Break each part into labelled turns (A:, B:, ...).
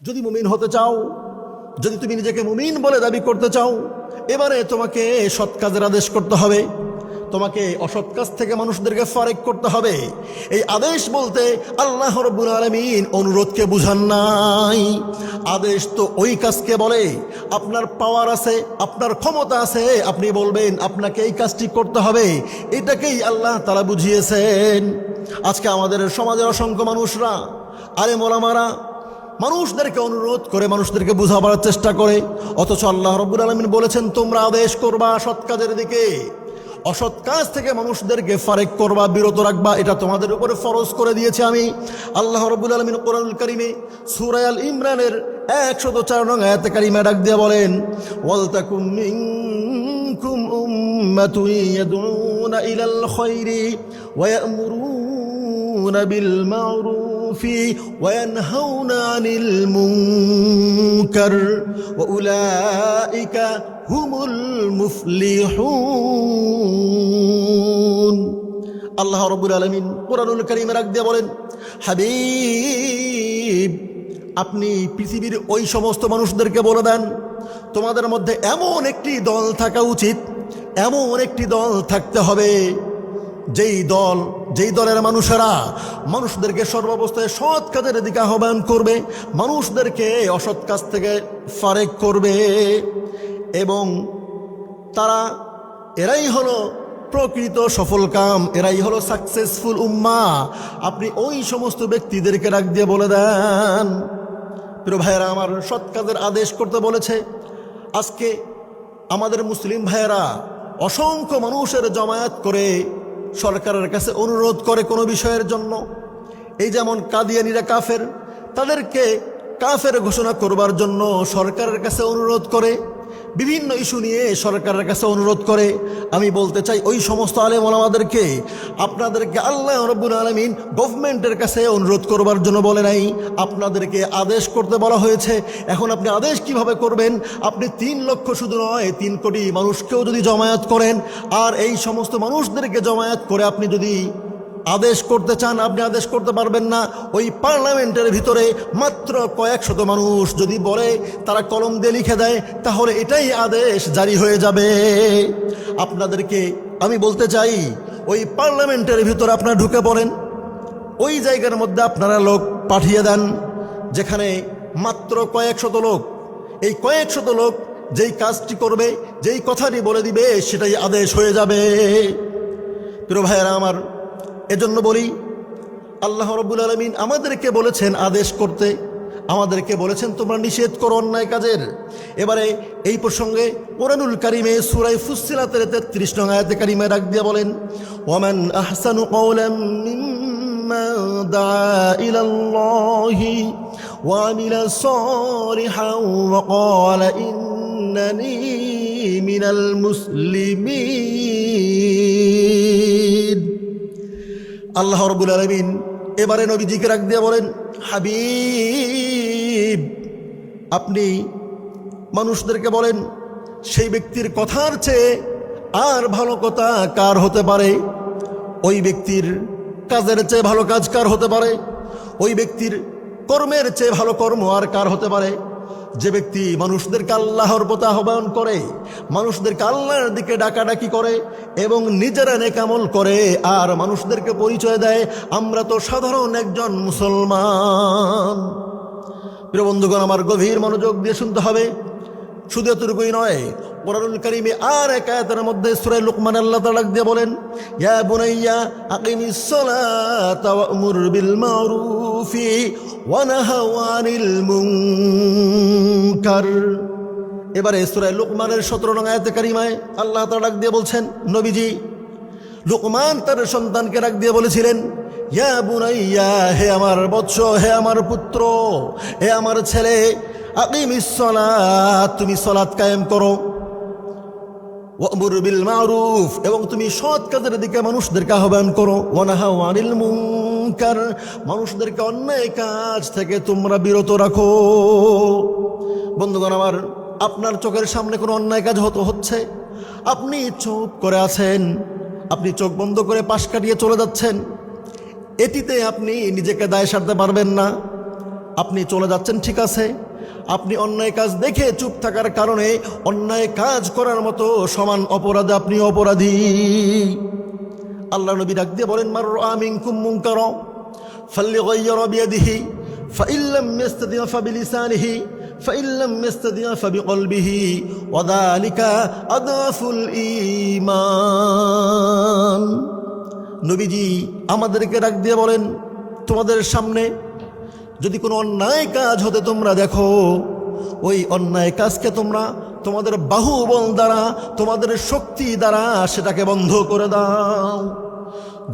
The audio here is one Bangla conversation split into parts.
A: যদি মুমিন হতে চাও, যদি তুমি নিজেকে মুমিন বলে দাবি করতে চাও, এবারে তোমাকে সৎ কাজের আদেশ করতে হবে, তোমাকে অসৎ কাজ থেকে মানুষদেরকে ফারেক করতে হবে। এই আদেশ বলতে আল্লাহ রাব্বুল আলামিন অনুরোধকে বুঝান নাই। আদেশ তো ওই কাজকে বলে আপনার পাওয়ার আছে, আপনার ক্ষমতা আছে, আপনি বলবেন আপনাকে এই কাজটি করতে হবে, এটাকেই আল্লাহ তাআলা বুঝিয়েছেন। আজকে আমাদের সমাজের অসংখ্য মানুষরা, আলেম ওলামারা মানুষদেরকে অনুরোধ করে মানুষদেরকে বুঝাবার চেষ্টা করে, অথচ আল্লাহ রাব্বুল আলামিন বলেছেন তোমরা আদেশ করবা সৎ কাজের দিকে, অসৎ কাজ থেকে মানুষদেরকে ফারেক করবা, বিরত রাখবা, এটা তোমাদের উপরে ফরজ করে দিয়েছে আমি। আল্লাহ রাব্বুল আলামিন কোরআনুল কারীমে সূরা আল ইমরানের 104 নং আয়াতে কারিমা ডাক দিয়ে বলেন, ওয়ালতাকুম মিনকুম উম্মাতুন ইয়াদউনা ইলাল খায়রি ওয়া ইয়া'মুরুনা বিল মা'রুফি ওয়া ইয়ানহাউনা আনিল মুনকার ওয়া উলাইকা হুমুল মুফলিহুন। আল্লাহ রাব্বুল আলামিন কোরআনুল কারীমে রাখ দিয়ে বলেন, হাবিব আপনি পৃথিবীর ওই সমস্ত মানুষদেরকে বলে দেন তোমাদের মধ্যে এমন একটি দল থাকা উচিত, এমন একটি দল থাকতে হবে যেই দলের মানুষেরা মানুষদেরকে সর্বাবস্থায় সৎ কাজের দিকে আহ্বান করবে, মানুষদেরকে অসৎ কাজ থেকে ফারেক করবে, এবং এরাই হলো প্রকৃত সফল কাম, এরাই হলো সাকসেসফুল উম্মা। আপনি ওই সমস্ত ব্যক্তিদেরকে ডাক দিয়ে বলে দেন। প্রিয় ভাইয়েরা আমার, সৎ কাজের আদেশ করতে বলেছে। আজকে আমাদের মুসলিম ভাইয়েরা অসংখ্য মানুষের জমায়েত করে সরকারের কাছে অনুরোধ করে কোনো বিষয়ের জন্য। এই যেমন কাদিয়ানীরা কাফের, তাদেরকে কাফের ঘোষণা করবার জন্য সরকারের কাছে অনুরোধ করে, বিভিন্ন ইস্যু নিয়ে সরকারের কাছে অনুরোধ করে। আমি বলতে চাই ওই সমস্ত আলেম ওলামাদেরকে, আপনাদেরকে আল্লাহ রাব্বুল আলামিন গভর্নমেন্টের কাছে অনুরোধ করবার জন্য বলে নাই, আপনাদেরকে আদেশ করতে বলা হয়েছে। এখন আপনি আদেশ কিভাবে করবেন? আপনি 3 লক্ষ শুধু নয় 3 কোটি মানুষকেও যদি জমায়েত করেন, আর এই সমস্ত মানুষদেরকে জমায়েত করে আপনি যদি আদেশ করতে চান, আপনি আদেশ করতে পারবেন না। ওই পার্লামেন্টের ভিতরে মাত্র কয়েক শত মানুষ যদি বলে, তারা কলম দিয়ে লিখে দেয়, তাহলে এটাই আদেশ জারি হয়ে যাবে। আপনাদেরকে আমি বলতে চাই, ওই পার্লামেন্টের ভিতরে আপনারা ঢুকে পড়েন, ওই জায়গার মধ্যে আপনারা লোক পাঠিয়ে দেন যেখানে মাত্র কয়েক শত লোক, এই কয়েক শত লোক যেই কাজটি করবে, যেই কথাটি বলে দিবে, সেটাই আদেশ হয়ে যাবে। প্রিয় ভাইয়েরা আমার, এজন্য বলি, আল্লাহ রাব্বুল আলামিন আমাদেরকে বলেছেন আদেশ করতে, আমাদেরকে বলেছেন তোমরা নিষেধ করো অন্যায় কাজের। এবারে এই প্রসঙ্গে কোরআনুল কারীমে সূরা ফুসসিলাতের 33 নং আয়াতে কারিমা ডাক দিয়ে বলেন, ওয়ামান আহসানু কওলাম মিম্মান দাআ ইলাল্লাহি ওয়া আমিলা সালিহান ওয়া ক্বালা ইন্নানি মিনাল মুসলিমিন। আল্লাহ রাব্বুল আলামিন এবারে নবীজিকে রাখ দিয়ে বলেন, হাবিব আপনি মানুষদেরকে বলেন, সেই ব্যক্তির কথার চেয়ে আর ভালো কথা কার হতে পারে? ওই ব্যক্তির কাজের চেয়ে ভালো কাজ কার হতে পারে? ওই ব্যক্তির কর্মের চেয়ে ভালো কর্ম আর কার হতে পারে? যে ব্যক্তি মানুষদেরকে আল্লাহর পথে আহ্বান করে, মানুষদেরকে আল্লাহর দিকে ডাকাডাকি করে এবং নিজেরা নেক আমল করে, আর মানুষদেরকে পরিচয় দেয় আমরা তো সাধারণ একজন মুসলমান। প্রিয় বন্ধুগণ, আমার গভীর মনোযোগ দিয়ে শুনতে হবে। শুধু এতটুকুই নয়, কোরআনুল কারীমে আর এক আয়াতের মধ্যে সূরা লুকমান আল্লাহ তাআলা দিয়ে বলেন, ইয়া বুনাইয়া আকিমিস সালাতা ওয়া'মুর বিল মা'রুফি ওয়া নাহাউ আনিল মুনকার। এবারে সূরা লুকমানের 17 নং আয়াতে কারিমায় আল্লাহ তাআলা ডাক দিয়ে বলছেন, নবীজি লুকমান তার সন্তানকে ডাক দিয়ে বলেছিলেন, ইয়া বুনাইয়া, হে আমার বৎস, হে আমার পুত্র, হে আমার ছেলে, আকিমিস সালাত, তুমি সালাত কায়েম করো, ওয়া'মুর বিল মা'রুফ, এবং তুমি সৎ কাজের দিকে মানুষদেরকে আহ্বান করো, ওয়া নাহাউ আনিল মুনকার, মানুষদেরকে অন্যায় কাজ থেকে তোমরা বিরত রাখো। বন্ধুগণ আমার, আপনার চোখের সামনে কোনো অন্যায় কাজ হচ্ছে, আপনি চুপ করে আছেন, আপনি চোখ বন্ধ করে পাশ কাটিয়ে চলে যাচ্ছেন, এটিতে আপনি নিজেকে দায় সারতে পারবেন না। আপনি চলে যাচ্ছেন, ঠিক আছে, আপনি অন্যায় কাজ দেখে চুপ থাকার কারণে অন্যায় কাজ করার মতো সমান অপরাধে আপনি অপরাধী। আল্লাহ নবী ডাক দিয়ে বলেন, মান রাআ মিনকুম মুনকারা ফালইগাইয়িরহু বিয়াদিহি ফাইন লাম ইস্তাতি' ফাবিলিসানিহি ফাইন লাম ইস্তাতি' ফাবিকলবিহি ওয়া যালিকা আদাফুল ঈমান। নবীজি আমাদেরকে ডাক দিয়ে বলেন, তোমাদের সামনে যদি কোনো অন্যায় কাজ হতে তোমরা দেখো, ওই অন্যায় কাজকে তোমরা তোমাদের বাহুবল দ্বারা, তোমাদের শক্তি দ্বারা সেটাকে বন্ধ করে দাও।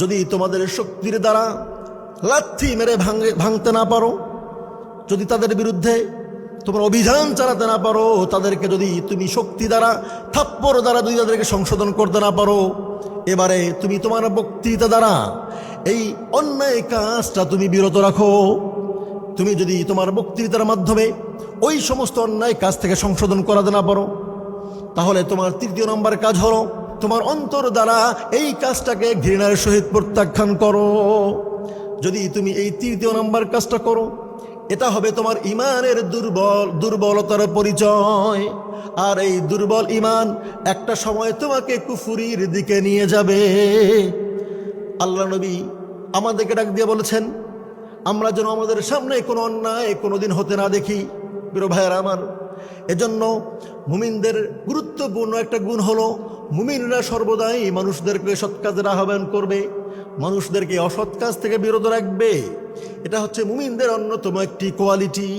A: যদি তোমাদের শক্তির দ্বারা লাথি মেরে ভাঙতে না পারো, যদি তাদের বিরুদ্ধে তোমরা অভিযান চালাতে না পারো, তাদেরকে যদি তুমি শক্তি দ্বারা, থাপ্পড় দ্বারা যদি তাদেরকে সংশোধন করতে না পারো, এবারে তুমি তোমার বক্তৃতা দ্বারা এই অন্যায় কাজটা তুমি বিরত রাখো। তুমি যদি তোমার বক্তৃতার মাধ্যমে ওই সমস্ত অন্যায় কাজ থেকে সংশোধন করাতে না পারো, তাহলে তোমার তৃতীয় নম্বর কাজ হলো তোমার অন্তর দ্বারা এই কাজটাকে ঘৃণার সহিত প্রত্যাখ্যান করো। যদি তুমি এই তৃতীয় নম্বর কাজটা করো, এটা হবে তোমার ইমানের দুর্বলতার পরিচয়। আর এই দুর্বল ইমান একটা সময় তোমাকে কুফুরির দিকে নিয়ে যাবে। আল্লাহ নবী আমাদেরকে ডাক দিয়ে বলেছেন, আমরা যেন আমাদের সামনে কোনো অন্যায় কোনোদিন হতে না দেখি। প্রিয় ভাইয়েরা আমার, এজন্য মুমিনদের গুরুত্বপূর্ণ একটা গুণ হলো, মুমিনরা সর্বদাই মানুষদেরকে সৎ কাজের আহ্বান করবে, মানুষদেরকে অসৎ কাজ থেকে বিরত রাখবে। এটা হচ্ছে মুমিনদের অন্যতম একটি কোয়ালিটি।